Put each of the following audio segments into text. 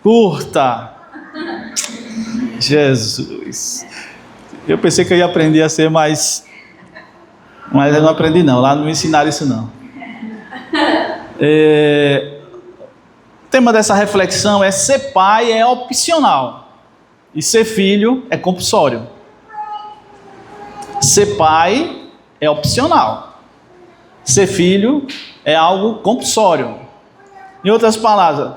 curta. Jesus. Eu pensei que eu ia aprender a ser mais... Mas eu não aprendi não, lá não me ensinaram isso não. O tema dessa reflexão é: ser pai é opcional e ser filho é compulsório. Ser pai é opcional. Ser filho é algo compulsório. Em outras palavras,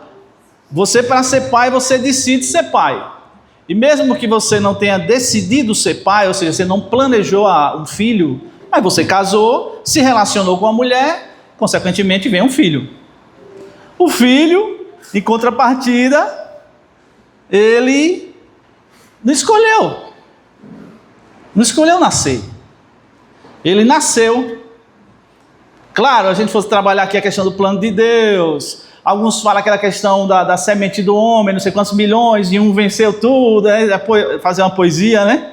você, para ser pai, você decide ser pai. E mesmo que você não tenha decidido ser pai, ou seja, você não planejou um filho, mas você casou, se relacionou com a mulher, consequentemente vem um filho. O filho, em contrapartida, ele não escolheu nascer. Ele nasceu. Claro, a gente fosse trabalhar aqui a questão do plano de Deus. Alguns falam aquela questão da semente do homem, não sei quantos milhões, e um venceu tudo, fazer uma poesia, né?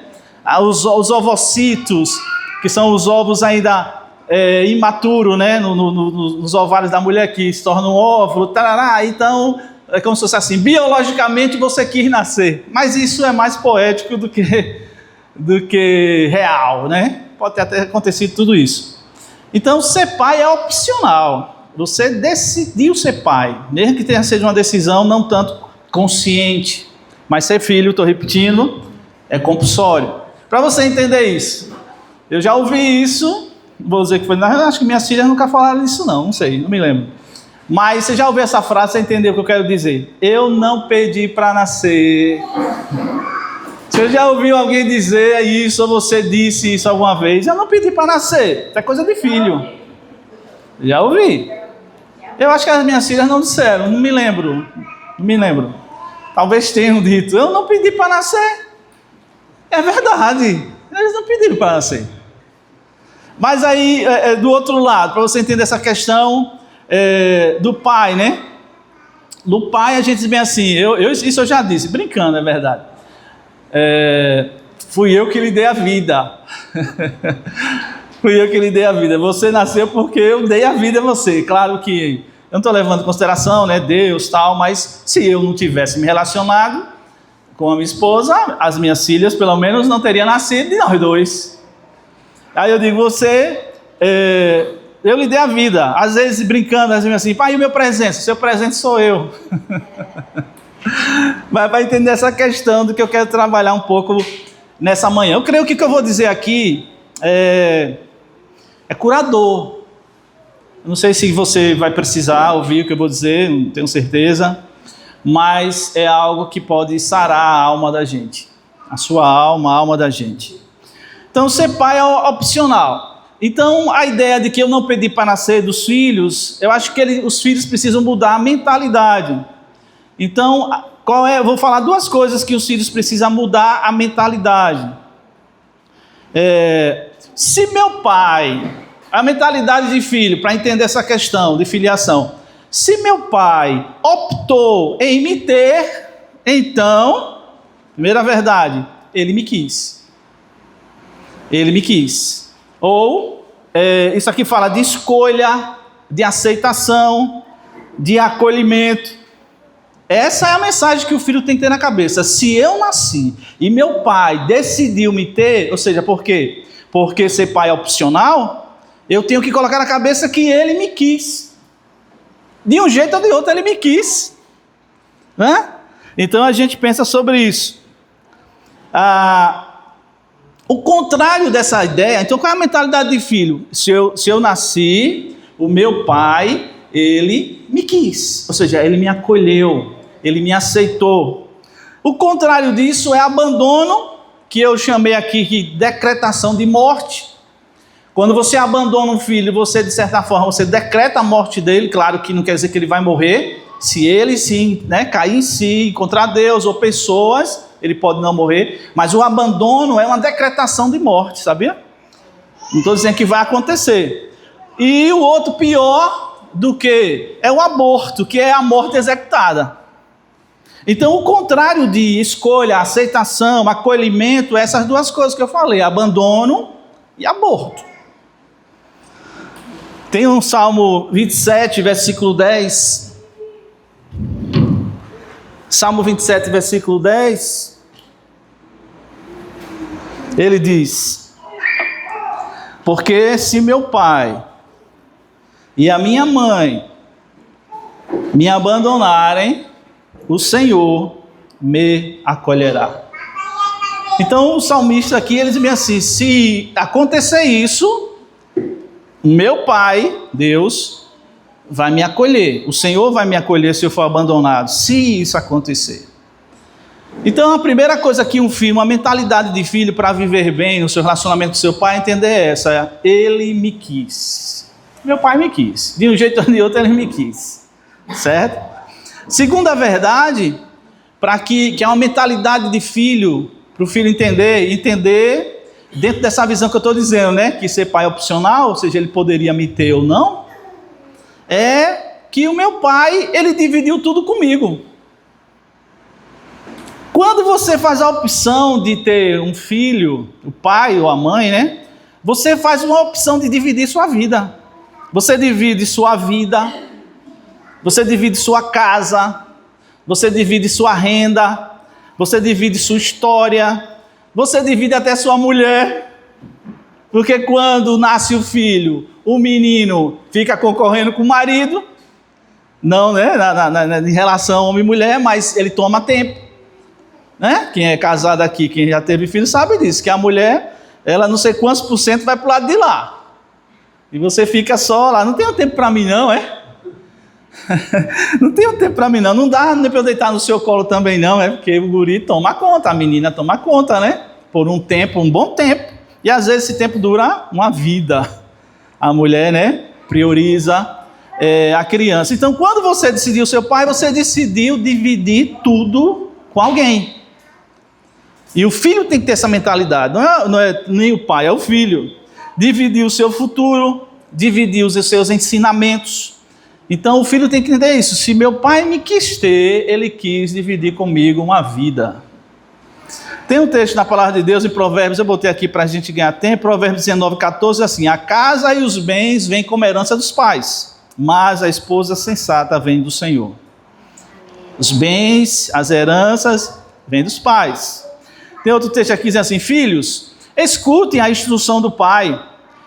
Os ovocitos, que são os ovos ainda imaturos, né? Nos ovários da mulher, que se tornam um óvulo, tarará. Então, é como se fosse assim: biologicamente você quis nascer. Mas isso é mais poético do que real, né? Pode ter até acontecido tudo isso. Então, ser pai é opcional. Você decidiu ser pai, mesmo que tenha sido uma decisão não tanto consciente. Mas ser filho, estou repetindo, é compulsório. Para você entender isso, eu já ouvi isso, vou dizer que foi, acho que minhas filhas nunca falaram isso não sei, não me lembro. Mas você já ouviu essa frase, você entendeu o que eu quero dizer? Eu não pedi para nascer. Você já ouviu alguém dizer isso, ou você disse isso alguma vez? Eu não pedi para nascer, isso é coisa de filho. Já ouvi. Eu acho que as minhas filhas não disseram, não me lembro. Talvez tenham dito: eu não pedi para nascer. É verdade, eles não pediram para nascer. Mas aí, do outro lado, para você entender essa questão do pai, né? Do pai a gente diz bem assim, isso eu já disse, brincando, é verdade. Fui eu que lhe dei a vida. Fui eu que lhe dei a vida. Você nasceu porque eu dei a vida a você. Claro que eu não estou levando em consideração, né, Deus, tal, mas se eu não tivesse me relacionado com a minha esposa, as minhas filhas, pelo menos, não teriam nascido de nós dois. Aí eu digo: eu lhe dei a vida. Às vezes, brincando, às vezes assim: pai, e o meu presente? Seu presente sou eu. Mas para entender essa questão do que eu quero trabalhar um pouco nessa manhã. Eu creio que o que eu vou dizer aqui é curador. Eu não sei se você vai precisar ouvir o que eu vou dizer, não tenho certeza, mas é algo que pode sarar a alma da gente, a sua alma, a alma da gente. Então, ser pai é opcional. Então, a ideia de que eu não pedi para nascer dos filhos, eu acho que os filhos precisam mudar a mentalidade. Então, eu vou falar duas coisas que os filhos precisam mudar a mentalidade. Se meu pai, a mentalidade de filho, para entender essa questão de filiação, se meu pai optou em me ter, então, primeira verdade, ele me quis. Ele me quis. Ou, isso aqui fala de escolha, de aceitação, de acolhimento. Essa é a mensagem que o filho tem que ter na cabeça. Se eu nasci e meu pai decidiu me ter, ou seja, por quê? Porque ser pai é opcional, eu tenho que colocar na cabeça que ele me quis. De um jeito ou de outro ele me quis. Né? Então a gente pensa sobre isso. O contrário dessa ideia, então qual é a mentalidade de filho? Se eu nasci, o meu pai, ele me quis. Ou seja, ele me acolheu, ele me aceitou. O contrário disso é abandono, que eu chamei aqui de decretação de morte. Quando você abandona um filho, você, de certa forma, você decreta a morte dele. Claro que não quer dizer que ele vai morrer. Se ele sim, cair em si, encontrar Deus ou pessoas, ele pode não morrer. Mas o abandono é uma decretação de morte, sabia? Não estou dizendo que vai acontecer. E o outro pior do que é o aborto, que é a morte executada. Então, o contrário de escolha, aceitação, acolhimento, essas duas coisas que eu falei: abandono e aborto. Tem um Salmo 27, versículo 10. Salmo 27, versículo 10. Ele diz: porque se meu pai e a minha mãe me abandonarem, o Senhor me acolherá. Então o salmista aqui, ele diz assim: se acontecer isso, meu pai, Deus, vai me acolher. O Senhor vai me acolher se eu for abandonado, se isso acontecer. Então a primeira coisa que um filho, uma mentalidade de filho para viver bem no seu relacionamento com seu pai, é entender essa: ele me quis. Meu pai me quis. De um jeito ou de outro ele me quis. Certo? Segunda verdade, para que é uma mentalidade de filho, para o filho entender dentro dessa visão que eu estou dizendo, né? Que ser pai é opcional, ou seja, ele poderia me ter ou não, é que o meu pai, ele dividiu tudo comigo. Quando você faz a opção de ter um filho, o pai ou a mãe, né? Você faz uma opção de dividir sua vida. Você divide sua vida, você divide sua casa, você divide sua renda, você divide sua história, você divide até sua mulher. Porque quando nasce o filho, o menino fica concorrendo com o marido, não, né? Em relação homem e mulher, mas ele toma tempo. Né? Quem é casado aqui, quem já teve filho, sabe disso, que a mulher, ela não sei quantos % vai para o lado de lá. E você fica só lá. Não tenho tempo para mim não, é? Não tenho tempo para mim não. Não dá nem para eu deitar no seu colo também não, é? Porque o guri toma conta, a menina toma conta, né? Por um tempo, um bom tempo. E às vezes esse tempo dura uma vida. A mulher, né? Prioriza a criança. Então quando você decidiu ser pai, você decidiu dividir tudo com alguém. E o filho tem que ter essa mentalidade. Não é nem o pai, é o filho. Dividir o seu futuro, dividir os seus ensinamentos. Então o filho tem que entender isso. Se meu pai me quis ter, ele quis dividir comigo uma vida. Tem um texto na palavra de Deus em Provérbios, eu botei aqui para a gente ganhar tempo, Provérbios 19, 14, assim: a casa e os bens vêm como herança dos pais, mas a esposa sensata vem do Senhor. Os bens, as heranças, vêm dos pais. Tem outro texto aqui dizendo assim: filhos, escutem a instrução do pai,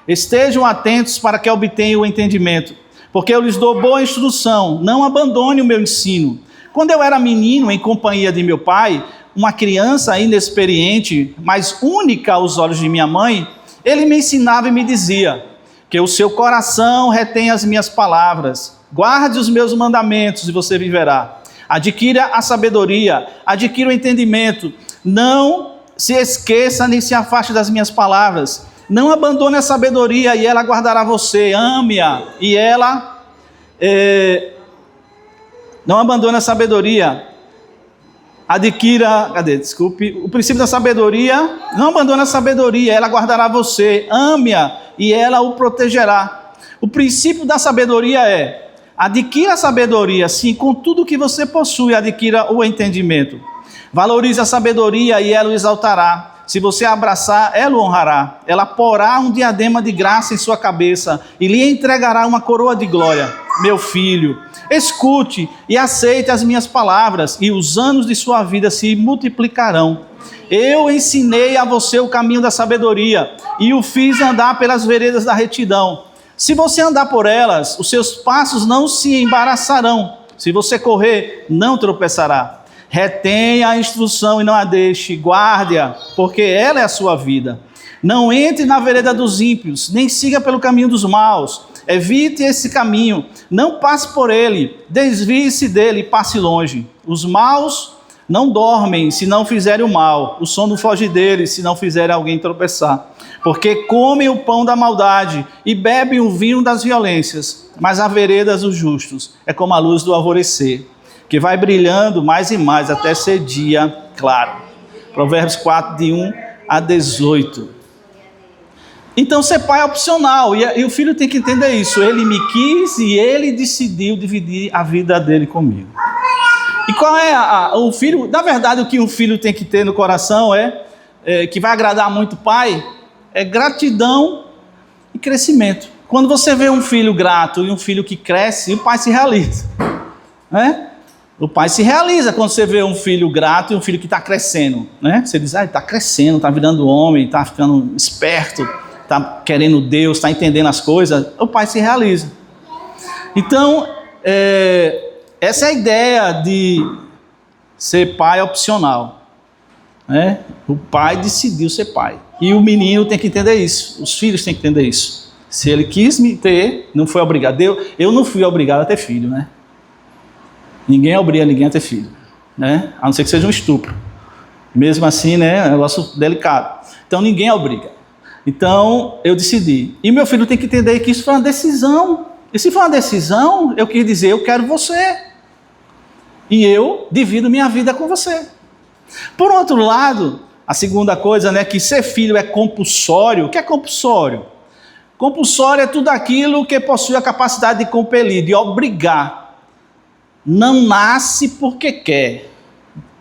estejam atentos para que obtenham o entendimento, porque eu lhes dou boa instrução, não abandone o meu ensino. Quando eu era menino em companhia de meu pai, uma criança inexperiente, mas única aos olhos de minha mãe, ele me ensinava e me dizia: que o seu coração retém as minhas palavras, guarde os meus mandamentos e você viverá. Adquira a sabedoria, adquira o entendimento, não se esqueça nem se afaste das minhas palavras, não abandone a sabedoria e ela guardará você, ame-a e ela, não abandone a sabedoria, o princípio da sabedoria, não abandone a sabedoria, ela guardará você, ame-a e ela o protegerá. O princípio da sabedoria é: adquira a sabedoria, sim, com tudo que você possui, adquira o entendimento. Valorize a sabedoria e ela o exaltará. Se você a abraçar, ela o honrará. Ela porá um diadema de graça em sua cabeça e lhe entregará uma coroa de glória. Meu filho, escute e aceite as minhas palavras, e os anos de sua vida se multiplicarão. Eu ensinei a você o caminho da sabedoria e o fiz andar pelas veredas da retidão. Se você andar por elas, os seus passos não se embaraçarão. Se você correr, não tropeçará. Retenha a instrução e não a deixe, guarde-a, porque ela é a sua vida. Não entre na vereda dos ímpios, nem siga pelo caminho dos maus. Evite esse caminho, não passe por ele, desvie-se dele e passe longe. Os maus não dormem se não fizerem o mal, o sono foge deles se não fizerem alguém tropeçar. Porque comem o pão da maldade e bebem o vinho das violências, mas a vereda dos justos é como a luz do alvorecer, que vai brilhando mais e mais até ser dia claro. Provérbios 4, de 1 a 18. Então ser pai é opcional, e o filho tem que entender isso. Ele me quis e ele decidiu dividir a vida dele comigo. E qual é o filho? Na verdade, o que um filho tem que ter no coração que vai agradar muito o pai, é gratidão e crescimento. Quando você vê um filho grato e um filho que cresce, o pai se realiza, né? O pai se realiza quando você vê um filho grato e um filho que está crescendo, né? Você diz, ele está crescendo, está virando homem, está ficando esperto, está querendo Deus, está entendendo as coisas. O pai se realiza. Então, essa é a ideia de ser pai opcional, né? O pai decidiu ser pai. E o menino tem que entender isso, os filhos têm que entender isso. Se ele quis me ter, não foi obrigado. Eu não fui obrigado a ter filho, né? Ninguém obriga ninguém a ter filho, né? A não ser que seja um estupro. Mesmo assim, né? É um negócio delicado. Então, ninguém obriga. Então, eu decidi. E meu filho tem que entender que isso foi uma decisão. E se for uma decisão, eu quis dizer, eu quero você. E eu divido minha vida com você. Por outro lado, a segunda coisa, né? Que ser filho é compulsório. O que é compulsório? Compulsório é tudo aquilo que possui a capacidade de compelir, de obrigar. Não nasce porque quer.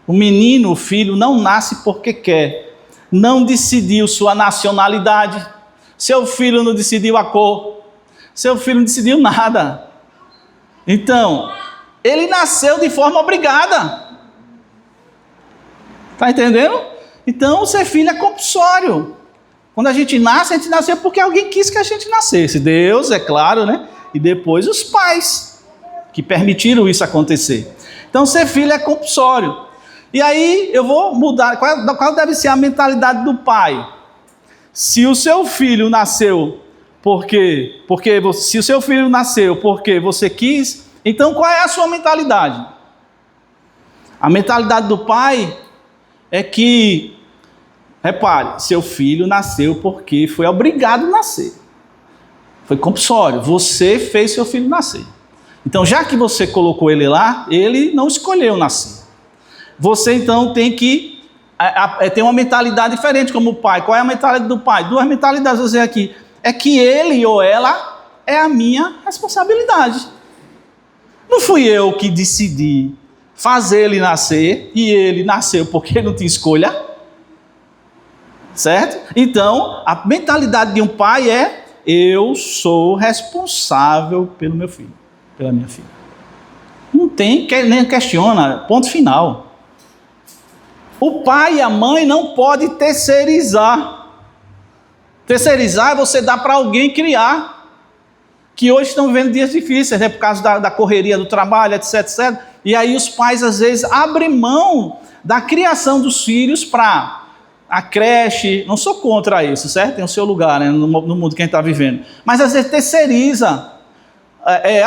O menino, o filho, não nasce porque quer. Não decidiu sua nacionalidade. Seu filho não decidiu a cor. Seu filho não decidiu nada. Então, ele nasceu de forma obrigada. Está entendendo? Então, ser filho é compulsório. Quando a gente nasceu porque alguém quis que a gente nascesse. Deus, é claro, né? E depois os pais que permitiram isso acontecer. Então, ser filho é compulsório. E aí, eu vou mudar. Qual deve ser a mentalidade do pai? Se o seu filho nasceu se o seu filho nasceu porque você quis, então qual é a sua mentalidade? A mentalidade do pai é que, repare, seu filho nasceu porque foi obrigado a nascer. Foi compulsório. Você fez seu filho nascer. Então, já que você colocou ele lá, ele não escolheu nascer. Você, então, tem que ter uma mentalidade diferente como o pai. Qual é a mentalidade do pai? Duas mentalidades, vou dizer aqui. É que ele ou ela é a minha responsabilidade. Não fui eu que decidi fazer ele nascer, e ele nasceu porque não tinha escolha. Certo? Então, a mentalidade de um pai é: eu sou responsável pelo meu filho. Pela minha filha. Não tem, nem questiona, ponto final. O pai e a mãe não podem terceirizar. Terceirizar é você dar para alguém criar. Que hoje estão vivendo dias difíceis, né? Por causa da correria do trabalho, etc, etc. E aí os pais às vezes abrem mão da criação dos filhos para a creche. Não sou contra isso, certo? Tem o seu lugar, né? no mundo que a gente está vivendo. Mas às vezes terceiriza.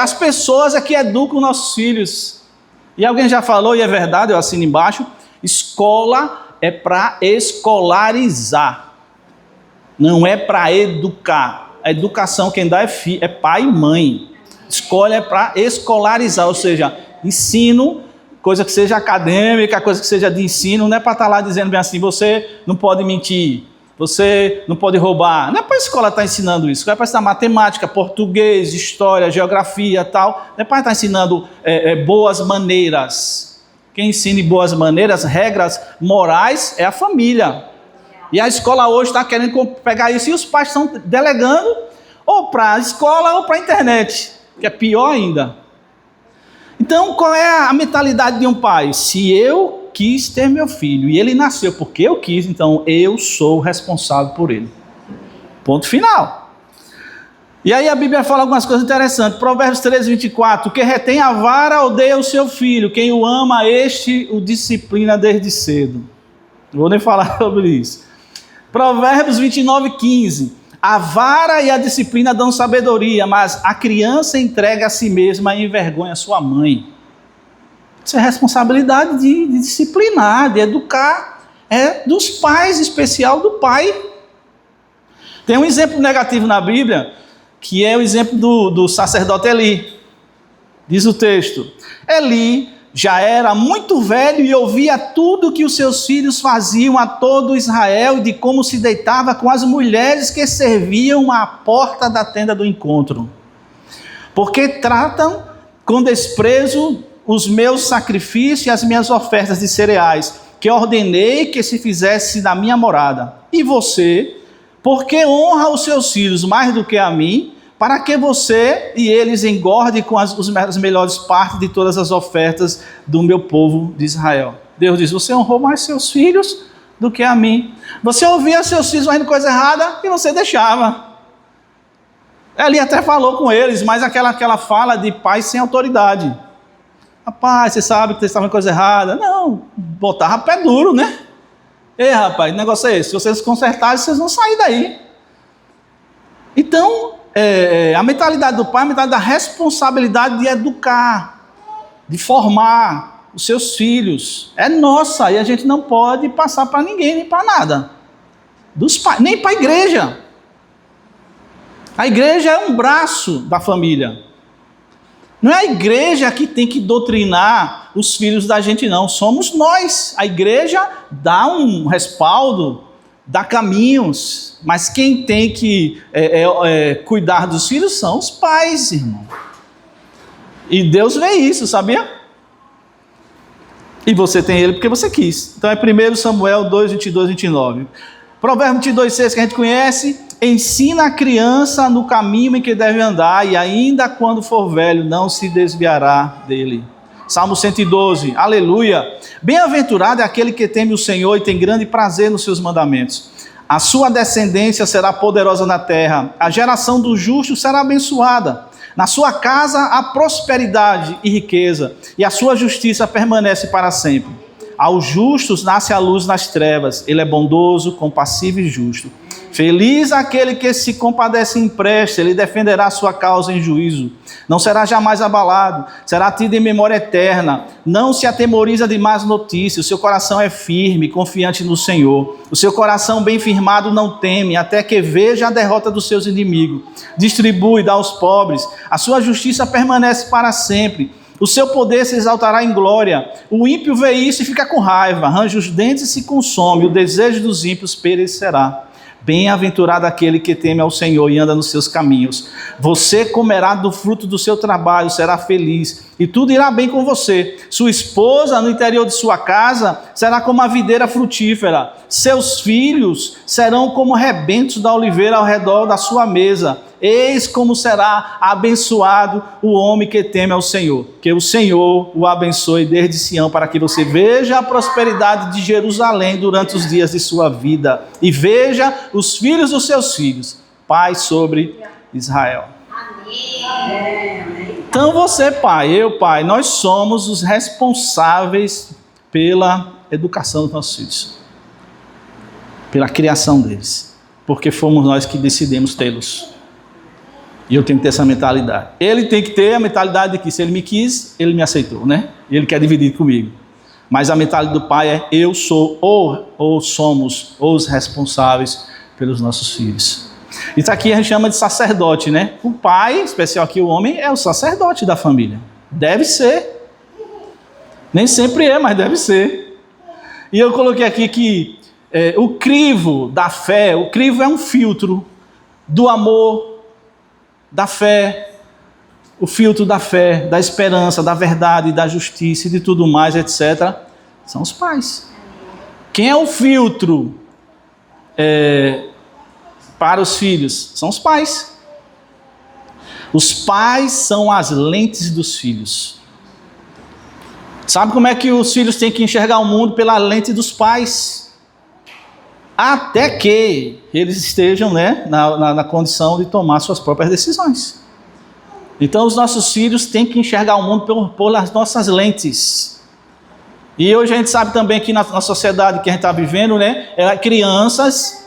As pessoas é que educam nossos filhos. E alguém já falou, e é verdade, eu assino embaixo: escola é para escolarizar, não é para educar. A educação quem dá é pai e mãe. Escola é para escolarizar, ou seja, ensino, coisa que seja acadêmica, coisa que seja de ensino. Não é para estar lá dizendo bem assim: você não pode mentir, você não pode roubar. Não é para a escola estar ensinando isso. Não é para ensinar matemática, português, história, geografia e tal. Não é para estar ensinando boas maneiras. Quem ensina boas maneiras, regras morais, é a família. E a escola hoje está querendo pegar isso, e os pais estão delegando ou para a escola ou para a internet, que é pior ainda. Então, qual é a mentalidade de um pai? Se eu quis ter meu filho e ele nasceu porque eu quis, então eu sou responsável por ele. Ponto final. E aí a Bíblia fala algumas coisas interessantes. Provérbios 13, 24. Que retém a vara odeia o seu filho. Quem o ama, este o disciplina desde cedo. Não vou nem falar sobre isso. Provérbios 29, 15. A vara e a disciplina dão sabedoria, mas a criança entrega a si mesma e envergonha sua mãe. Isso é responsabilidade de disciplinar, de educar. É dos pais, em especial do pai. Tem um exemplo negativo na Bíblia, que é o exemplo do sacerdote Eli. Diz o texto: Eli já era muito velho e ouvia tudo que os seus filhos faziam a todo Israel, de como se deitava com as mulheres que serviam à porta da tenda do encontro. Porque tratam com desprezo os meus sacrifícios e as minhas ofertas de cereais, que ordenei que se fizesse na minha morada. E você, porque honra os seus filhos mais do que a mim, para que você e eles engordem com as melhores partes de todas as ofertas do meu povo de Israel. Deus diz, você honrou mais seus filhos do que a mim. Você ouvia seus filhos fazendo coisa errada e você deixava. Ele até falou com eles, mas aquela fala de pai sem autoridade. Rapaz, você sabe que vocês estavam fazendo coisa errada. Não, botava pé duro, né? Ei, rapaz, o negócio é esse. Se vocês consertarem, vocês vão sair daí. Então, a mentalidade do pai é a mentalidade da responsabilidade de educar, de formar os seus filhos. É nossa, e a gente não pode passar para ninguém, nem para nada. Dos pais, nem para a igreja. A igreja é um braço da família. Não é a igreja que tem que doutrinar os filhos da gente, não. Somos nós. A igreja dá um respaldo, dá caminhos, mas quem tem que cuidar dos filhos são os pais, irmão. E Deus vê isso, sabia? E você tem ele porque você quis. Então é 1 Samuel 2, 22, 29. Provérbio 22, 6 que a gente conhece. Ensina a criança no caminho em que deve andar, e ainda quando for velho, não se desviará dele. Salmo 112, aleluia. Bem-aventurado é aquele que teme o Senhor e tem grande prazer nos seus mandamentos. A sua descendência será poderosa na terra, a geração do justo será abençoada. Na sua casa há prosperidade e riqueza, e a sua justiça permanece para sempre. Aos justos nasce a luz nas trevas, ele é bondoso, compassivo e justo. Feliz aquele que se compadece e empresta, ele defenderá a sua causa em juízo. Não será jamais abalado, será tido em memória eterna. Não se atemoriza de más notícias, o seu coração é firme, confiante no Senhor. O seu coração bem firmado não teme, até que veja a derrota dos seus inimigos. Distribui, dá aos pobres, a sua justiça permanece para sempre. O seu poder se exaltará em glória. O ímpio vê isso e fica com raiva, arranja os dentes e se consome, o desejo dos ímpios perecerá. Bem-aventurado aquele que teme ao Senhor e anda nos seus caminhos. Você comerá do fruto do seu trabalho, será feliz, e tudo irá bem com você. Sua esposa no interior de sua casa será como a videira frutífera. Seus filhos serão como rebentos da oliveira ao redor da sua mesa. Eis como será abençoado o homem que teme ao Senhor. Que o Senhor o abençoe desde Sião, para que você veja a prosperidade de Jerusalém durante os dias de sua vida, e veja os filhos dos seus filhos, paz sobre Israel. Amém. Então você, pai, eu, pai, nós somos os responsáveis pela educação dos nossos filhos, pela criação deles, porque fomos nós que decidimos tê-los. E eu tenho que ter essa mentalidade. Ele tem que ter a mentalidade de que se ele me quis, ele me aceitou, né? E ele quer dividir comigo. Mas a mentalidade do pai é eu sou ou somos os responsáveis pelos nossos filhos. Isso aqui a gente chama de sacerdote, né? O pai, em especial aqui o homem, é o sacerdote da família. Deve ser. Nem sempre é, mas deve ser. E eu coloquei aqui que o crivo da fé, o crivo é um filtro do amor, da fé, o filtro da fé, da esperança, da verdade, da justiça e de tudo mais, etc., são os pais. Quem é o filtro para os filhos? São os pais. Os pais são as lentes dos filhos. Sabe como é que os filhos têm que enxergar o mundo? Pela lente dos pais. Até que eles estejam, né, na condição de tomar suas próprias decisões. Então os nossos filhos têm que enxergar o mundo pelas nossas lentes. E hoje a gente sabe também que na sociedade que a gente está vivendo, né, crianças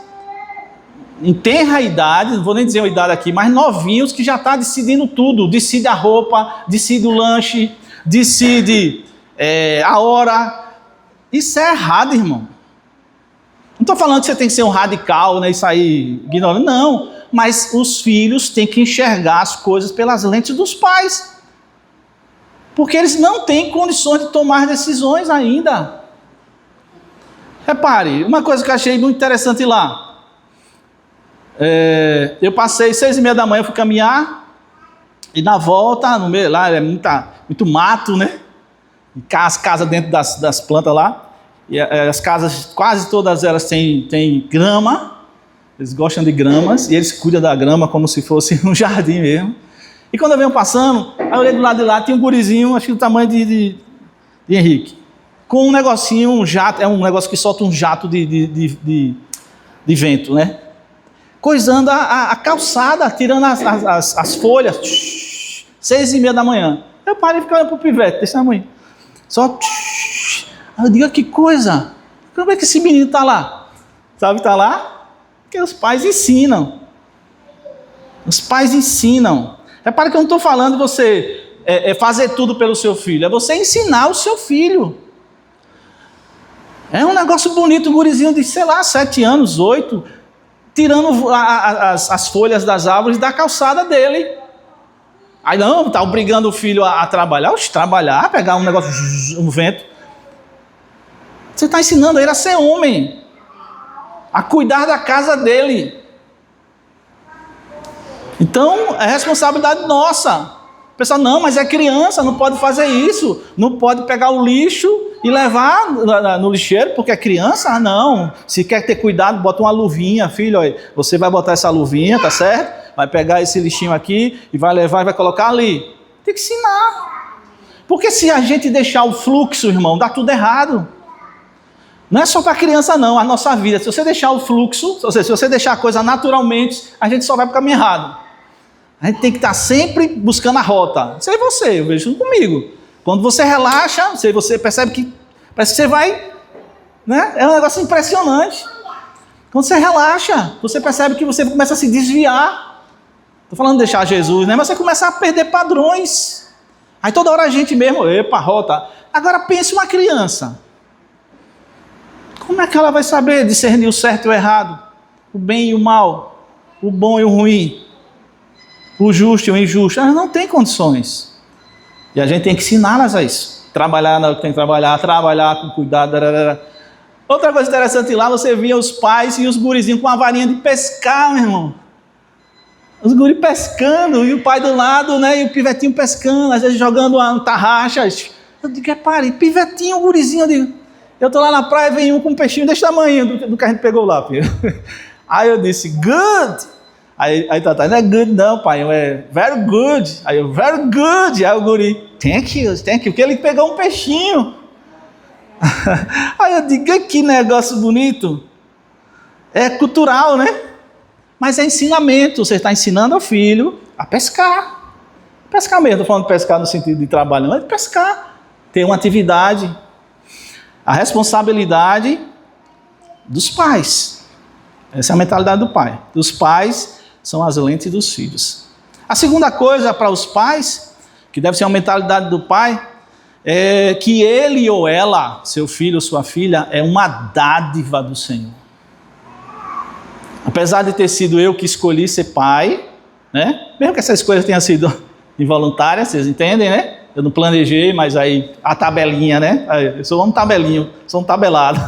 em tenra idade, não vou nem dizer a idade aqui, mas novinhos que já estão decidindo tudo. Decide a roupa, decide o lanche, decide a hora. Isso é errado, irmão. Não estou falando que você tem que ser um radical, né, e sair ignorando, não. Mas os filhos têm que enxergar as coisas pelas lentes dos pais. Porque eles não têm condições de tomar decisões ainda. Repare, uma coisa que eu achei muito interessante lá. Eu passei 6h30 da manhã, fui caminhar, e na volta, no meio lá, é muito mato, né? As casas dentro das plantas lá. E as casas, quase todas elas têm grama, Eles gostam de gramas e eles cuidam da grama como se fosse um jardim mesmo. E quando eu venho passando, aí eu olhei do lado de lá, tinha um gurizinho, acho que do tamanho de Henrique, com um negocinho, um jato, é um negócio que solta um jato de vento, né? Coisando a calçada, tirando as folhas, 6h30 da manhã. Eu parei e fiquei olhando pro pivete, desse tamanho. Só, aí eu digo, que coisa, como é que esse menino está lá? Sabe, está lá? Porque os pais ensinam. Os pais ensinam. Repare que eu não estou falando de você fazer tudo pelo seu filho, é você ensinar o seu filho. É um negócio bonito, um gurizinho de, 7 anos, 8, tirando as folhas das árvores da calçada dele. Aí não, está obrigando o filho a trabalhar, pegar um negócio, um vento. Você está ensinando ele a ser homem, a cuidar da casa dele. Então, é responsabilidade nossa. O pessoal, não, mas é criança, não pode fazer isso. Não pode pegar o lixo e levar no lixeiro, porque é criança? Ah, não. Se quer ter cuidado, bota uma luvinha, filho. Olha, você vai botar essa luvinha, tá certo? Vai pegar esse lixinho aqui e vai levar e vai colocar ali. Tem que ensinar. Porque se a gente deixar o fluxo, irmão, dá tudo errado. Não é só para a criança não, a nossa vida. Se você deixar o fluxo, ou seja, se você deixar a coisa naturalmente, a gente só vai para o caminho errado. A gente tem que estar sempre buscando a rota. Não sei você, eu vejo isso comigo. Quando você relaxa, você percebe que parece que você vai, né? É um negócio impressionante. Quando você relaxa, você percebe que você começa a se desviar. Estou falando de deixar Jesus, né? Mas você começa a perder padrões. Aí toda hora a gente mesmo, epa, rota. Agora pense uma criança. Como é que ela vai saber discernir o certo e o errado? O bem e o mal? O bom e o ruim? O justo e o injusto? Ela não tem condições. E a gente tem que ensiná-las a isso. Trabalhar na hora que tem que trabalhar com cuidado. Outra coisa interessante lá, você via os pais e os gurizinhos com uma varinha de pescar, meu irmão. Os guris pescando, e o pai do lado, né? E o pivetinho pescando, às vezes jogando uma tarraxa. Eu digo, pare, pivetinho, gurizinho, eu digo. Eu tô lá na praia, vem um com um peixinho desse tamanho do que a gente pegou lá, filho. Aí eu disse, good. Aí tá, não é good não, pai, é very good. Aí eu, very good. Aí o guri, thank you, porque ele pegou um peixinho. Aí eu digo, que negócio bonito. É cultural, né? Mas é ensinamento, você está ensinando ao filho a pescar. Pescar mesmo, estou falando de pescar no sentido de trabalho, não é de pescar. Ter uma atividade. A responsabilidade dos pais. Essa é a mentalidade do pai. Dos pais são as lentes dos filhos. A segunda coisa para os pais, que deve ser uma mentalidade do pai, é que ele ou ela, seu filho ou sua filha, é uma dádiva do Senhor. Apesar de ter sido eu que escolhi ser pai, né? Mesmo que essa escolha tenha sido involuntária, vocês entendem, né? Eu não planejei, mas aí a tabelinha, né? Eu sou um tabelinho, sou um tabelado.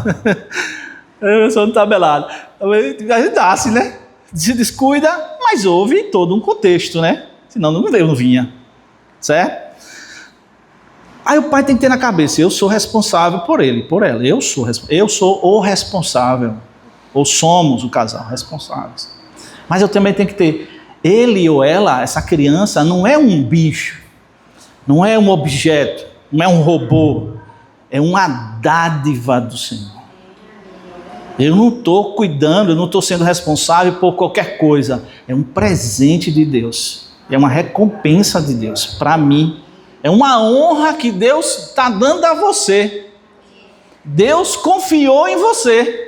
Eu sou um tabelado. A gente nasce, né? Se descuida, mas houve todo um contexto, né? Senão eu não vinha. Certo? Aí o pai tem que ter na cabeça, eu sou responsável por ele, por ela. Eu sou o responsável. Ou somos o casal responsáveis. Mas eu também tenho que ter, ele ou ela, essa criança, não é um bicho. Não é um objeto, não é um robô, é uma dádiva do Senhor. Eu não estou cuidando, eu não estou sendo responsável por qualquer coisa. É um presente de Deus, é uma recompensa de Deus para mim. É uma honra que Deus está dando a você. Deus confiou em você.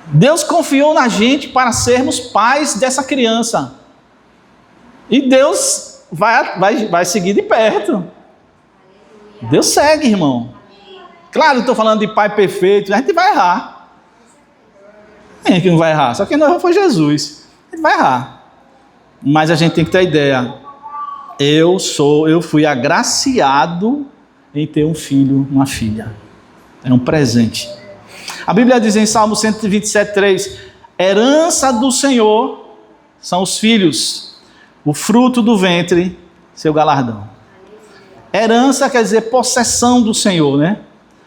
Deus confiou na gente para sermos pais dessa criança. E Deus vai seguir de perto. Deus segue, irmão. Claro, estou falando de pai perfeito, a gente vai errar. Quem é que não vai errar? Só quem não errou foi Jesus. A gente vai errar. Mas a gente tem que ter a ideia. Eu fui agraciado em ter um filho, uma filha. É um presente. A Bíblia diz em Salmo 127:3, herança do Senhor são os filhos, o fruto do ventre, seu galardão. Herança quer dizer possessão do Senhor, né?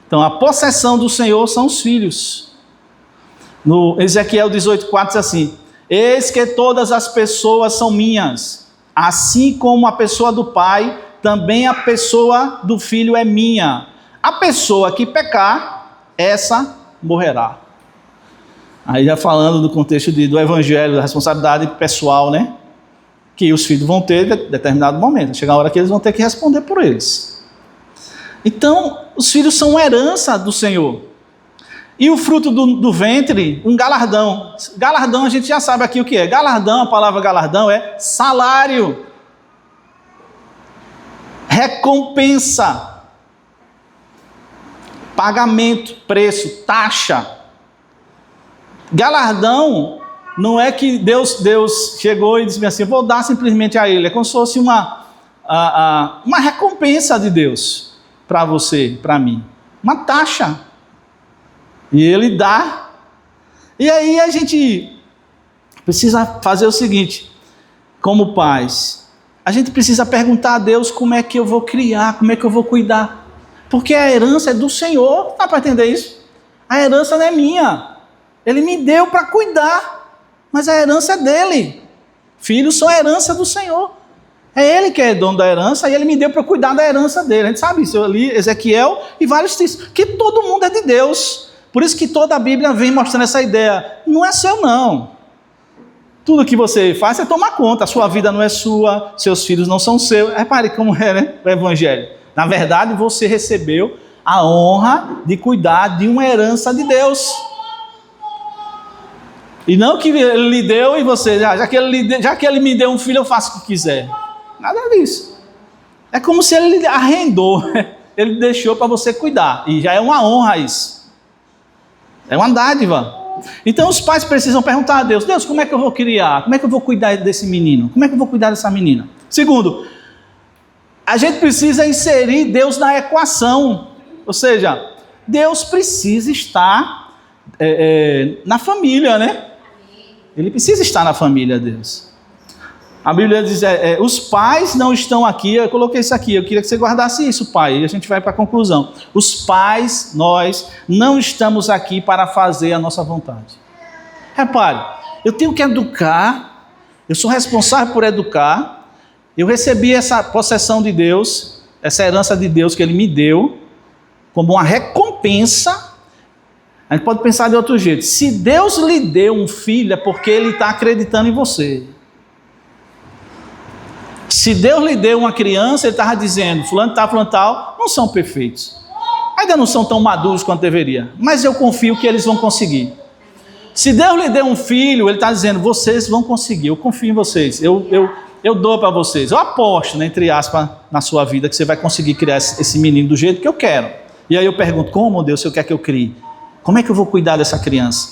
Então a possessão do Senhor são os filhos. No Ezequiel 18:4 diz assim: eis que todas as pessoas são minhas, assim como a pessoa do pai, também a pessoa do filho é minha. A pessoa que pecar, essa morrerá. Aí já falando do contexto do evangelho, da responsabilidade pessoal, né? Que os filhos vão ter em determinado momento. Chega a hora que eles vão ter que responder por eles. Então, os filhos são uma herança do Senhor. E o fruto do ventre, um galardão. Galardão a gente já sabe aqui o que é. Galardão, a palavra galardão é salário. Recompensa. Pagamento, preço, taxa. Galardão não é que Deus chegou e disse assim, vou dar simplesmente a ele. É como se fosse uma recompensa de Deus para você, para mim. Uma taxa. E ele dá. E aí a gente precisa fazer o seguinte, como pais, a gente precisa perguntar a Deus como é que eu vou criar, como é que eu vou cuidar. Porque a herança é do Senhor, dá para entender isso? A herança não é minha. Ele me deu para cuidar, mas a herança é dele. Filhos são a herança do Senhor. É ele que é dono da herança e ele me deu para cuidar da herança dele. A gente sabe isso, eu li Ezequiel e vários textos, que todo mundo é de Deus. Por isso que toda a Bíblia vem mostrando essa ideia. Não é seu, não. Tudo que você faz é tomar conta. A sua vida não é sua, seus filhos não são seus. Repare como é, né, o Evangelho. Na verdade, você recebeu a honra de cuidar de uma herança de Deus. E não que ele lhe deu e você, já que ele me deu um filho, eu faço o que quiser. Nada disso. É como se ele lhe arrendou. Ele deixou para você cuidar. E já é uma honra isso. É uma dádiva. Então os pais precisam perguntar a Deus, Deus, como é que eu vou criar? Como é que eu vou cuidar desse menino? Como é que eu vou cuidar dessa menina? Segundo, a gente precisa inserir Deus na equação. Ou seja, Deus precisa estar na família, né? Ele precisa estar na família, Deus. A Bíblia diz, os pais não estão aqui, eu coloquei isso aqui, eu queria que você guardasse isso, pai, e a gente vai para a conclusão. Os pais, nós, não estamos aqui para fazer a nossa vontade. Repare, eu tenho que educar, eu sou responsável por educar, eu recebi essa possessão de Deus, essa herança de Deus que Ele me deu, como uma recompensa. A gente pode pensar de outro jeito, se Deus lhe deu um filho, é porque Ele está acreditando em você. Se Deus lhe deu uma criança, Ele estava dizendo, fulano tal, não são perfeitos. Ainda não são tão maduros quanto deveria. Mas eu confio que eles vão conseguir. Se Deus lhe deu um filho, Ele está dizendo, vocês vão conseguir, eu confio em vocês. Eu dou para vocês. Eu aposto, né, entre aspas, na sua vida, que você vai conseguir criar esse menino do jeito que eu quero. E aí eu pergunto, como Deus, você quer que eu crie? Como é que eu vou cuidar dessa criança?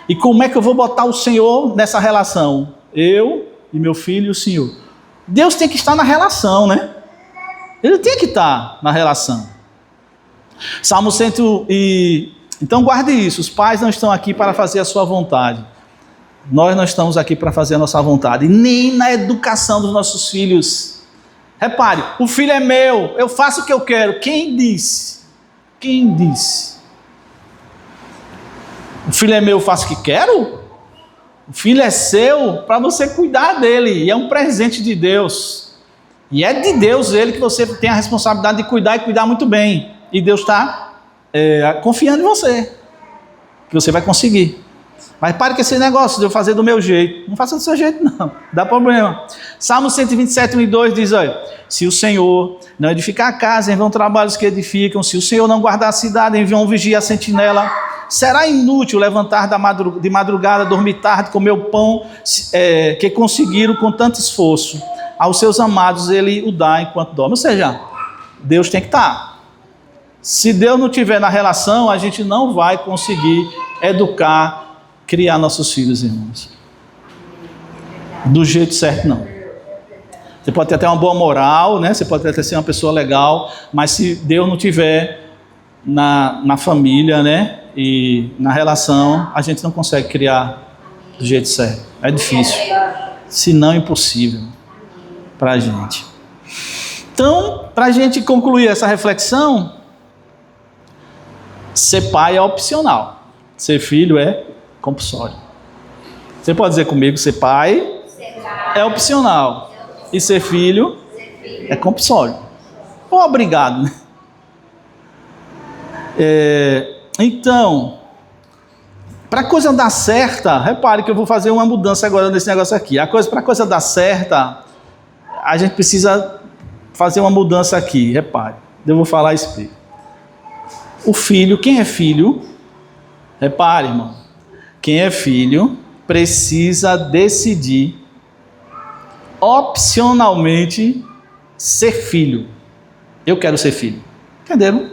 E como é que eu vou botar o Senhor nessa relação? Eu e meu filho e o Senhor. Deus tem que estar na relação, né? Ele tem que estar na relação. Salmo 100 Então guarde isso, os pais não estão aqui para fazer a sua vontade. Nós não estamos aqui para fazer a nossa vontade, nem na educação dos nossos filhos. Repare, o filho é meu, eu faço o que eu quero. Quem disse? Quem disse? O filho é meu, eu faço o que quero? O filho é seu para você cuidar dele, e é um presente de Deus. E é de Deus ele que você tem a responsabilidade de cuidar e cuidar muito bem. E Deus está confiando em você, que você vai conseguir. Mas pare com esse negócio de eu fazer do meu jeito. Não faça do seu jeito não, dá problema. Salmo 127, 1 e 2 diz, olha, se o Senhor não edificar a casa, em vão trabalhos que edificam. Se o Senhor não guardar a cidade, em vão vigia a sentinela. Será inútil levantar de madrugada, dormir tarde, comer o pão que conseguiram com tanto esforço. Aos seus amados ele o dá enquanto dorme. Ou seja, Deus tem que estar. Se Deus não estiver na relação, a gente não vai conseguir educar, criar nossos filhos, irmãos. Do jeito certo, não. Você pode ter até uma boa moral, né? Você pode até ser uma pessoa legal, mas se Deus não estiver na família, né? E na relação, a gente não consegue criar do jeito certo. É difícil, se não impossível para a gente. Então, para a gente concluir essa reflexão, ser pai é opcional, ser filho é Compulsório. Você pode dizer comigo, ser pai é opcional. E ser filho é compulsório. Ou obrigado, né? Então, para a coisa dar certa, repare que eu vou fazer uma mudança agora nesse negócio aqui. Para a coisa dar certa, a gente precisa fazer uma mudança aqui, repare. Eu vou falar e explico. O filho, quem é filho, repare, irmão, quem é filho precisa decidir opcionalmente ser filho. Eu quero ser filho. Entenderam?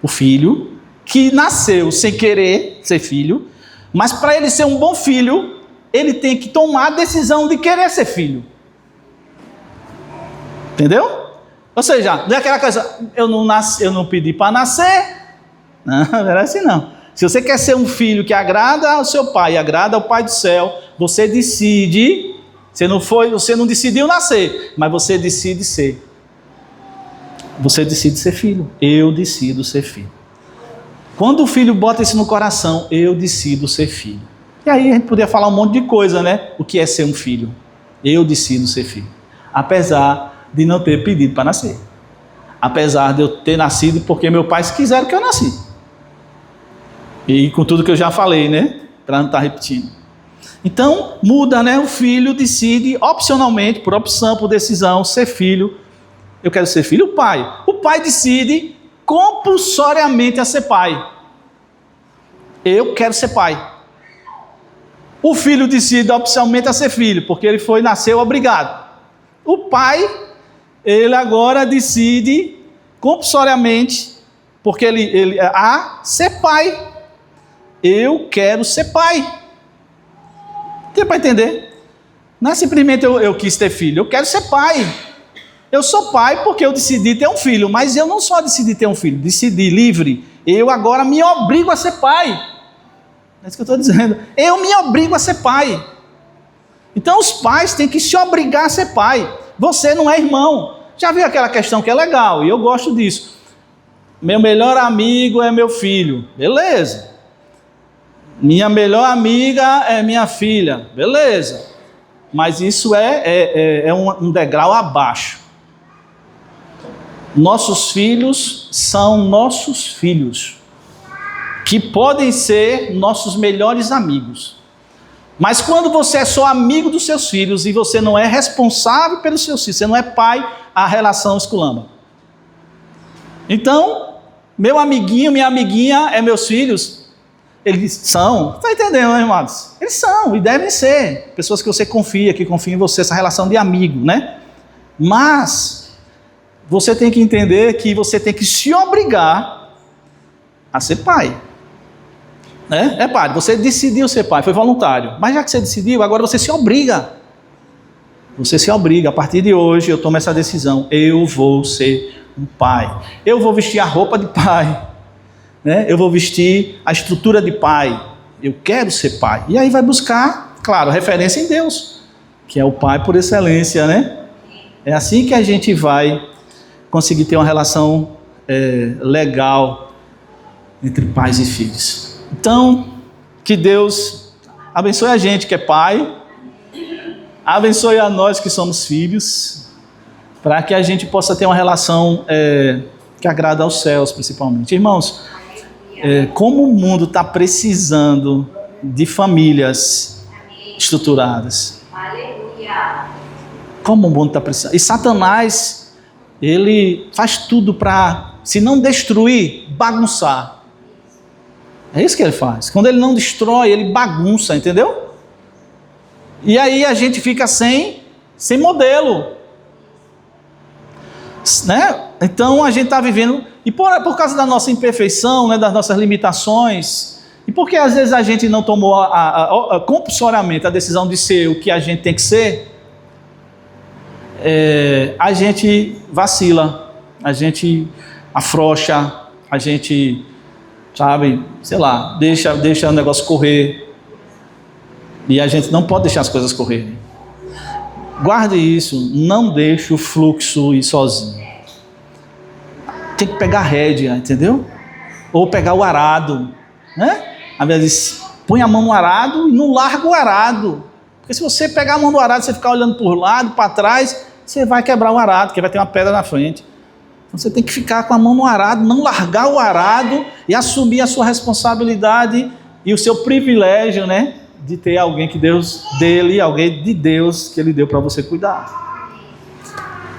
O filho que nasceu sem querer ser filho, mas para ele ser um bom filho, ele tem que tomar a decisão de querer ser filho. Entendeu? Ou seja, não é aquela coisa, eu não pedi para nascer. Não, não era assim não. Se você quer ser um filho que agrada ao seu pai, agrada ao Pai do céu, você decide, você não decidiu nascer, mas você decide ser. Você decide ser filho. Eu decido ser filho. Quando o filho bota isso no coração, eu decido ser filho. E aí a gente poderia falar um monte de coisa, né? O que é ser um filho? Eu decido ser filho. Apesar de não ter pedido para nascer. Apesar de eu ter nascido porque meus pais quiseram que eu nasci. E com tudo que eu já falei, né? Para não estar repetindo. Então, muda, né? O filho decide opcionalmente, por opção, por decisão, ser filho. Eu quero ser filho. O pai decide compulsoriamente a ser pai. Eu quero ser pai. O filho decide opcionalmente a ser filho, porque ele nasceu obrigado. O pai, ele agora decide compulsoriamente, porque ele ser pai. Eu quero ser pai. Tem para entender? Não é simplesmente eu quis ter filho, eu quero ser pai. Eu sou pai porque eu decidi ter um filho, mas eu não só decidi ter um filho, decidi livre. Eu agora me obrigo a ser pai. É isso que eu estou dizendo. Eu me obrigo a ser pai. Então os pais têm que se obrigar a ser pai. Você não é irmão. Já viu aquela questão que é legal, e eu gosto disso. Meu melhor amigo é meu filho. Beleza. Minha melhor amiga é minha filha. Beleza. Mas isso é um degrau abaixo. Nossos filhos são nossos filhos, que podem ser nossos melhores amigos. Mas quando você é só amigo dos seus filhos e você não é responsável pelos seus filhos, você não é pai, a relação esculamba. Então, meu amiguinho, minha amiguinha é meus filhos. Eles são, está entendendo, né, irmãos? Eles são e devem ser pessoas que você confia, que confiam em você, essa relação de amigo, né? Mas você tem que entender que você tem que se obrigar a ser pai. Né? Pai, você decidiu ser pai, foi voluntário. Mas já que você decidiu, agora você se obriga. Você se obriga. A partir de hoje eu tomo essa decisão. Eu vou ser um pai. Eu vou vestir a roupa de pai. Né? Eu vou vestir a estrutura de pai. Eu quero ser pai. E aí vai buscar, claro, referência em Deus, que é o pai por excelência, né? É assim que a gente vai conseguir ter uma relação legal entre pais e filhos. Então, que Deus abençoe a gente que é pai, abençoe a nós que somos filhos, para que a gente possa ter uma relação que agrada aos céus, principalmente. Irmãos, como o mundo está precisando de famílias estruturadas. Como o mundo está precisando. E Satanás, ele faz tudo para, se não destruir, bagunçar. É isso que ele faz. Quando ele não destrói, ele bagunça, entendeu? E aí a gente fica sem modelo. Né? Então a gente está vivendo, e por causa da nossa imperfeição, né, das nossas limitações, e porque às vezes a gente não tomou compulsoriamente a decisão de ser o que a gente tem que ser, a gente vacila, a gente afrouxa, a gente, sabe, sei lá, deixa o negócio correr. E a gente não pode deixar as coisas correrem. Guarde isso, não deixe o fluxo ir sozinho. Tem que pegar a rédea, entendeu? Ou pegar o arado, né? Às vezes põe a mão no arado e não larga o arado. Porque se você pegar a mão do arado e você ficar olhando por lado, para trás, você vai quebrar o arado, porque vai ter uma pedra na frente. Então você tem que ficar com a mão no arado, não largar o arado e assumir a sua responsabilidade e o seu privilégio, né? De ter alguém que Deus dele, alguém de Deus que Ele deu para você cuidar.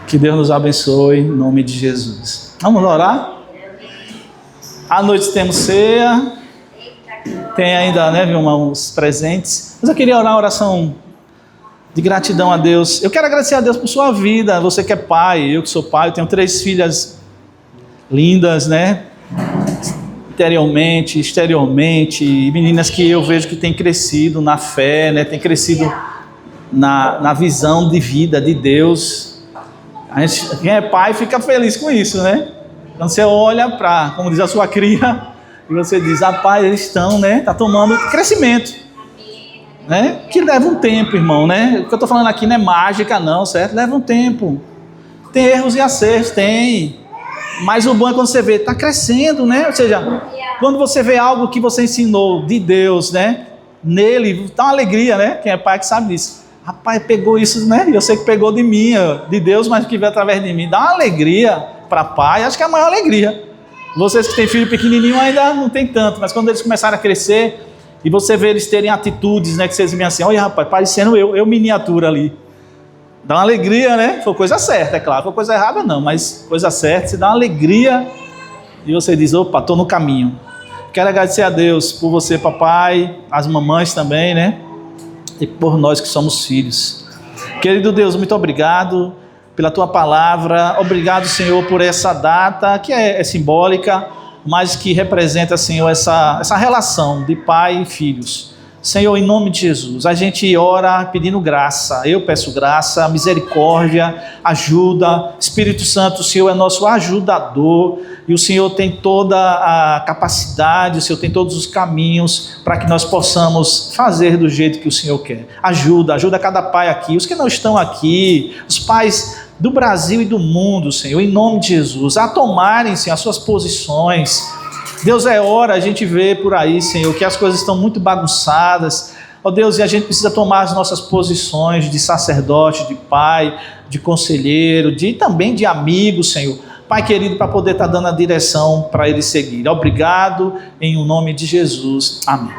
Que Deus nos abençoe em nome de Jesus. Vamos orar? À noite temos ceia. Tem ainda, né, uns presentes. Mas eu queria orar uma oração de gratidão a Deus. Eu quero agradecer a Deus por sua vida. Você que é pai, eu que sou pai, eu tenho 3 filhas lindas, né? Interiormente, exteriormente, meninas que eu vejo que têm crescido na fé, né? Têm crescido na visão de vida de Deus. Quem é pai fica feliz com isso, né? Quando você olha para, como diz a sua cria, e você diz, rapaz, eles estão, né? Está tomando crescimento, né? Que leva um tempo, irmão, né? O que eu estou falando aqui não é mágica, não, certo? Leva um tempo. Tem erros e acertos, tem. Mas o bom é quando você vê, está crescendo, né? Ou seja, quando você vê algo que você ensinou de Deus, né? Nele, dá uma alegria, né? Quem é pai que sabe disso. Rapaz, pegou isso, né? Eu sei que pegou de mim, de Deus, mas que veio através de mim. Dá uma alegria para pai, acho que é a maior alegria. Vocês que têm filho pequenininho ainda não tem tanto, mas quando eles começarem a crescer e você vê eles terem atitudes, né, que vocês veem assim, olha rapaz, parecendo eu miniatura ali. Dá uma alegria, né? Foi coisa certa, é claro, foi coisa errada não, mas coisa certa, você dá uma alegria e você diz, opa, estou no caminho. Quero agradecer a Deus por você, papai, as mamães também, né? E por nós que somos filhos. Querido Deus, muito obrigado pela tua palavra, obrigado, Senhor, por essa data que é simbólica, mas que representa, Senhor, essa relação de pai e filhos. Senhor, em nome de Jesus, a gente ora pedindo graça, eu peço graça, misericórdia, ajuda. Espírito Santo, o Senhor é nosso ajudador e o Senhor tem toda a capacidade, o Senhor tem todos os caminhos para que nós possamos fazer do jeito que o Senhor quer. Ajuda cada pai aqui, os que não estão aqui, os pais do Brasil e do mundo, Senhor, em nome de Jesus, a tomarem, Senhor, as suas posições. Deus, é hora, a gente vê por aí, Senhor, que as coisas estão muito bagunçadas, ó Deus, e a gente precisa tomar as nossas posições de sacerdote, de pai, de conselheiro, também de amigo, Senhor, Pai querido, para poder estar dando a direção para eles seguirem. Obrigado, em o nome de Jesus, amém.